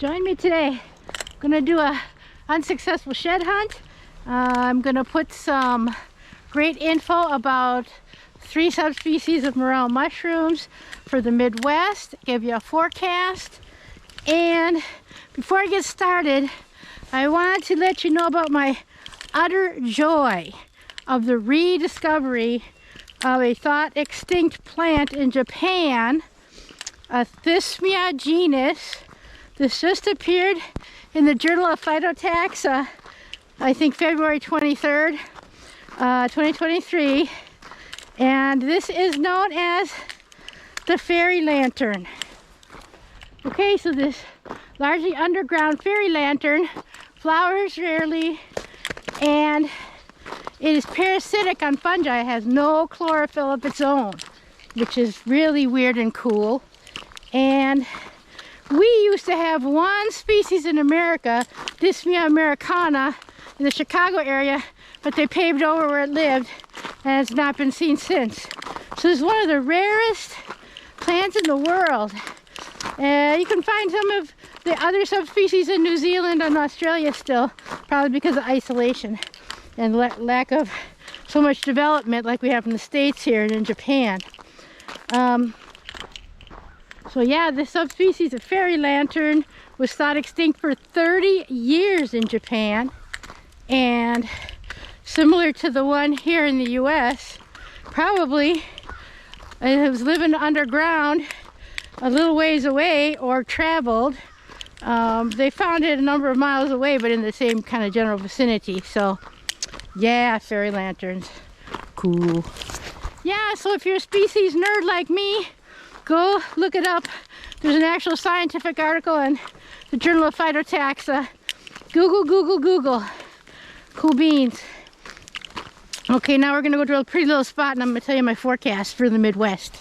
Join me today. I'm gonna do a unsuccessful shed hunt. I'm gonna put some great info about 3 subspecies of morel mushrooms for the Midwest, give you a forecast. And before I get started, I want to let you know about my utter joy of the rediscovery of a thought extinct plant in Japan, a Thismia genus. This just appeared in the Journal of Phytotaxa, I think February 23rd, 2023. And this is known as the fairy lantern. Okay, so this largely underground fairy lantern flowers rarely, and it is parasitic on fungi. It has no chlorophyll of its own, which is really weird and cool. And we used to have one species in America, Thismia americana, in the Chicago area, but they paved over where it lived and it's not been seen since. So it's one of the rarest plants in the world. You can find some of the other subspecies in New Zealand and Australia still, probably because of isolation and lack of so much development like we have in the States here and in Japan. So yeah, the subspecies of fairy lantern was thought extinct for 30 years in Japan, and similar to the one here in the US, probably it was living underground a little ways away or traveled. They found it a number of miles away, but in the same kind of general vicinity. So yeah, fairy lanterns, cool. Yeah, so if you're a species nerd like me, go look it up. There's an actual scientific article in the Journal of Phytotaxa. Google. Cool beans. Okay, now we're gonna go to a pretty little spot and I'm gonna tell you my forecast for the Midwest.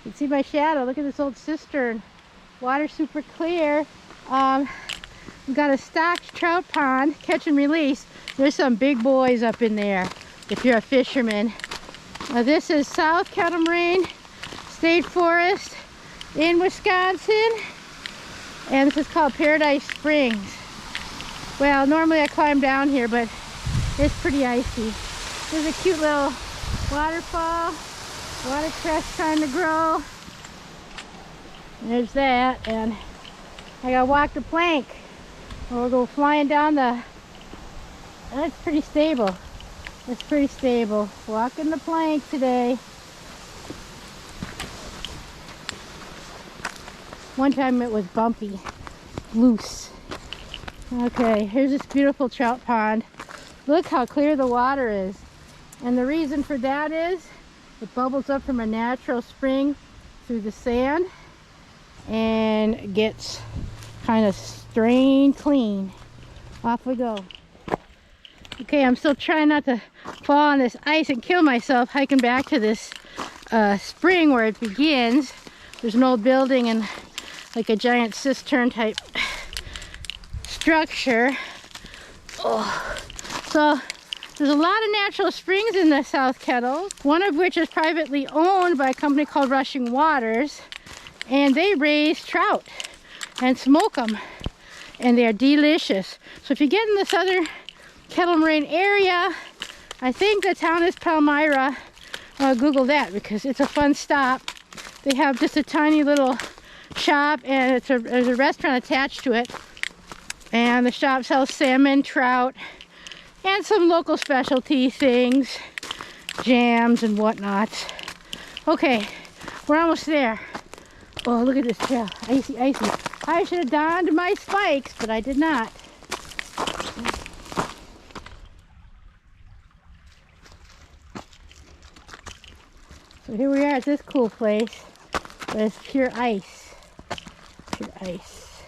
You can see my shadow. Look at this old cistern. Water's super clear. We've got a stocked trout pond, catch and release. There's some big boys up in there if you're a fisherman. This is South Kettle State Forest in Wisconsin, and this is called Paradise Springs. Well, normally I climb down here, but it's pretty icy. There's a cute little waterfall, watercress trying to grow. There's that, and I gotta walk the plank. We'll go flying down the. That's pretty stable. It's pretty stable. Walking the plank today. One time it was bumpy, loose. Okay, here's this beautiful trout pond. Look how clear the water is. And the reason for that is it bubbles up from a natural spring through the sand and gets kind of strained clean. Off we go. Okay, I'm still trying not to fall on this ice and kill myself hiking back to this spring where it begins. There's an old building and like a giant cistern type structure. Oh. So there's a lot of natural springs in the South Kettle, one of which is privately owned by a company called Rushing Waters, and they raise trout and smoke them, and they are delicious. So if you get in the southern Kettle Moraine area, I think the town is Palmyra. Google that because it's a fun stop. They have just a tiny little shop, and there's a restaurant attached to it, and the shop sells salmon, trout, and some local specialty things, jams and whatnot. Okay, we're almost there. Oh, look at this trail, icy. I should have donned my spikes, but I did not. So here we are at this cool place, but it's pure ice. Pure ice.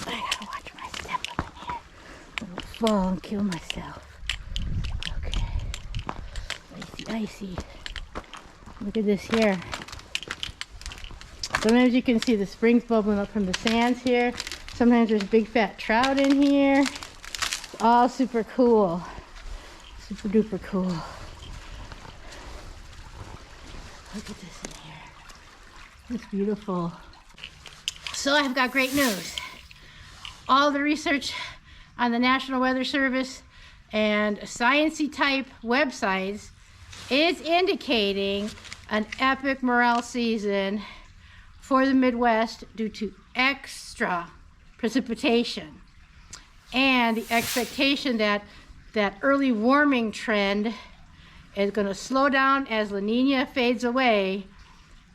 I gotta watch my step up in here. I don't fall and kill myself. Okay. Icy. Look at this here. Sometimes you can see the springs bubbling up from the sands here. Sometimes there's big fat trout in here. It's all super cool. Super duper cool. Look at this in here. It's beautiful. So I've got great news. All the research on the National Weather Service and sciencey type websites is indicating an epic morel season for the Midwest due to extra precipitation and the expectation that that early warming trend is going to slow down as La Nina fades away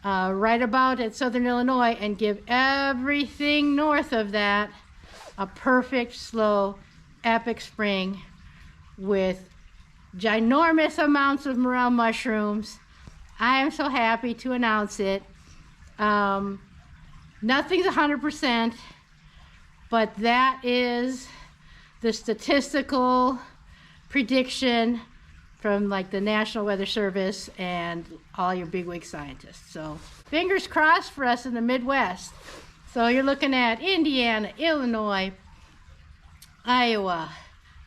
right about at southern Illinois and give everything north of that a perfect, slow, epic spring with ginormous amounts of morel mushrooms. I am so happy to announce it. Nothing's 100%, but that is the statistical prediction from like the National Weather Service and all your bigwig scientists. So fingers crossed for us in the Midwest. So you're looking at Indiana, Illinois, Iowa,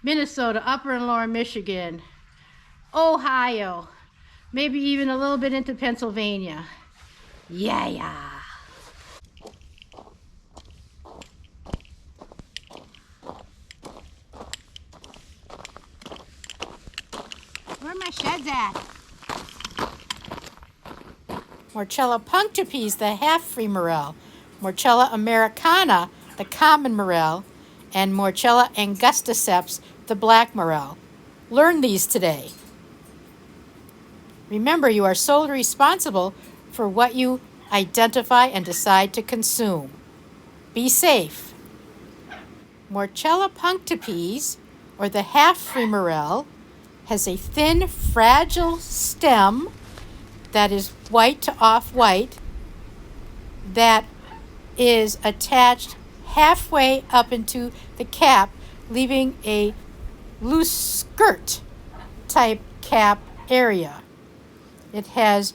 Minnesota, Upper and Lower Michigan, Ohio, maybe even a little bit into Pennsylvania. Yeah. Where are my sheds at? Morchella punctipes, the half-free morel, Morchella americana, the common morel, and Morchella angusticeps, the black morel. Learn these today. Remember, you are solely responsible for what you identify and decide to consume. Be safe. Morchella punctipes, or the half-free morel, has a thin, fragile stem that is white to off-white that is attached halfway up into the cap, leaving a loose skirt type cap area. It has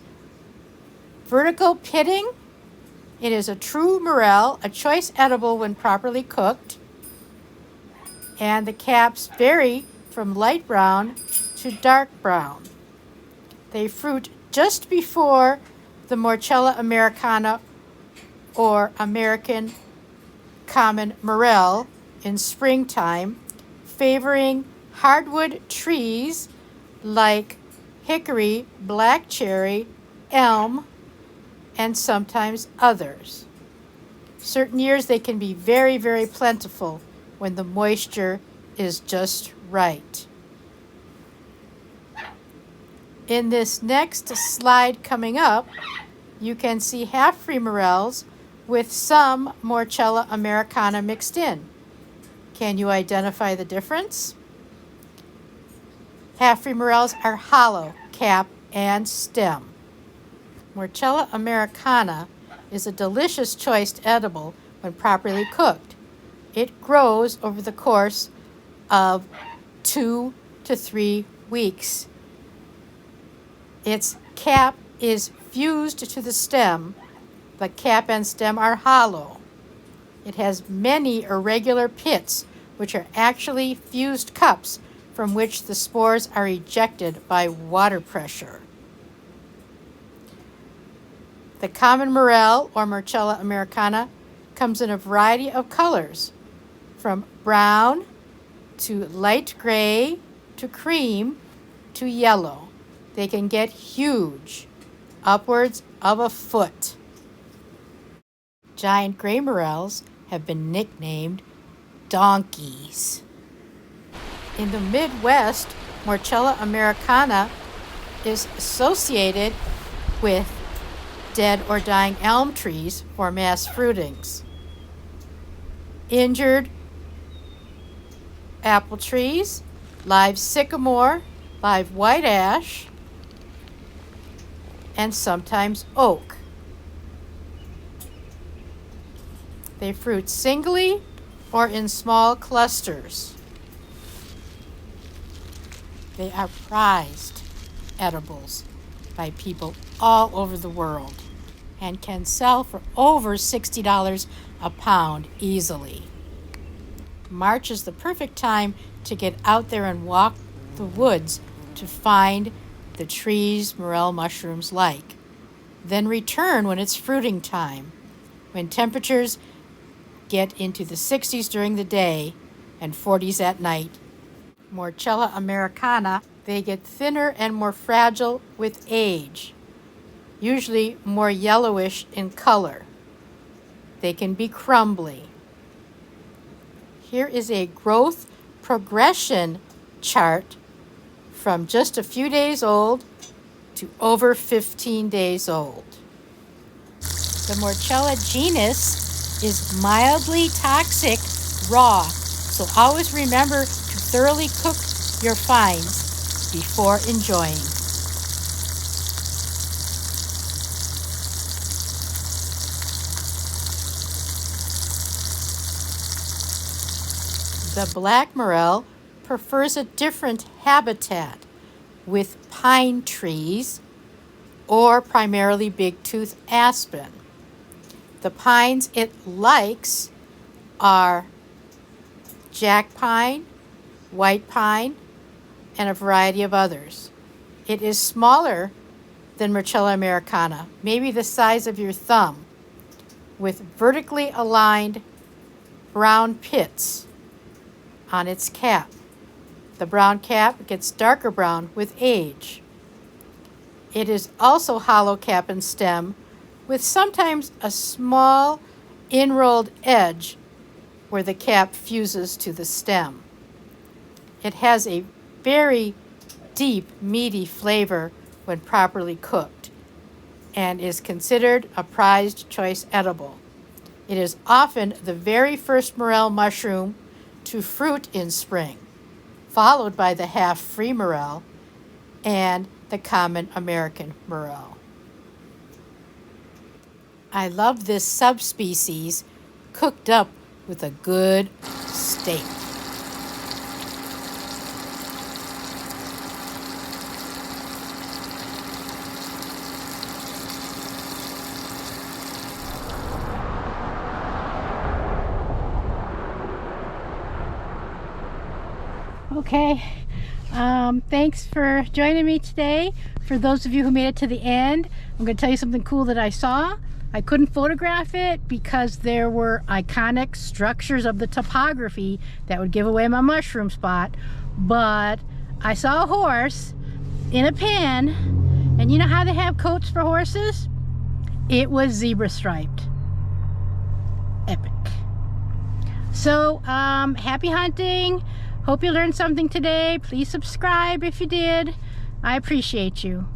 vertical pitting. It is a true morel, a choice edible when properly cooked. And the caps vary from light brown to dark brown. They fruit just before the Morchella americana or American common morel in springtime, favoring hardwood trees like hickory, black cherry, elm, and sometimes others. Certain years they can be very, very plentiful when the moisture is just right. In this next slide coming up, you can see half-free morels with some Morchella americana mixed in. Can you identify the difference? Half-free morels are hollow, cap, and stem. Morchella americana is a delicious choice edible when properly cooked. It grows over the course of 2 to 3 weeks. Its cap is fused to the stem. The cap and stem are hollow. It has many irregular pits, which are actually fused cups from which the spores are ejected by water pressure. The common morel, or Morchella americana, comes in a variety of colors, from brown to light gray to cream to yellow. They can get huge, upwards of a foot. Giant gray morels have been nicknamed donkeys. In the Midwest, Morchella americana is associated with dead or dying elm trees for mass fruitings. Injured apple trees, live sycamore, live white ash, and sometimes oak. They fruit singly or in small clusters. They are prized edibles by people all over the world and can sell for over $60 a pound easily. March is the perfect time to get out there and walk the woods to find the trees morel mushrooms like. Then return when it's fruiting time, when temperatures get into the 60s during the day and 40s at night. Morchella americana, they get thinner and more fragile with age, usually more yellowish in color. They can be crumbly. Here is a growth progression chart from just a few days old to over 15 days old. The Morchella genus is mildly toxic raw, so always remember to thoroughly cook your finds before enjoying. The black morel prefers a different habitat with pine trees or primarily big-tooth aspen. The pines it likes are jack pine, white pine, and a variety of others. It is smaller than Morchella americana, maybe the size of your thumb, with vertically aligned brown pits on its cap. The brown cap gets darker brown with age. It is also hollow cap and stem with sometimes a small inrolled edge where the cap fuses to the stem. It has a very deep, meaty flavor when properly cooked and is considered a prized choice edible. It is often the very first morel mushroom to fruit in spring, followed by the half-free morel and the common American morel. I love this subspecies cooked up with a good steak. Okay, thanks for joining me today. For those of you who made it to the end, I'm going to tell you something cool that I saw. I couldn't photograph it because there were iconic structures of the topography that would give away my mushroom spot, but I saw a horse in a pen, and you know how they have coats for horses? It was zebra striped. Epic. So, happy hunting. Hope you learned something today. Please subscribe if you did. I appreciate you.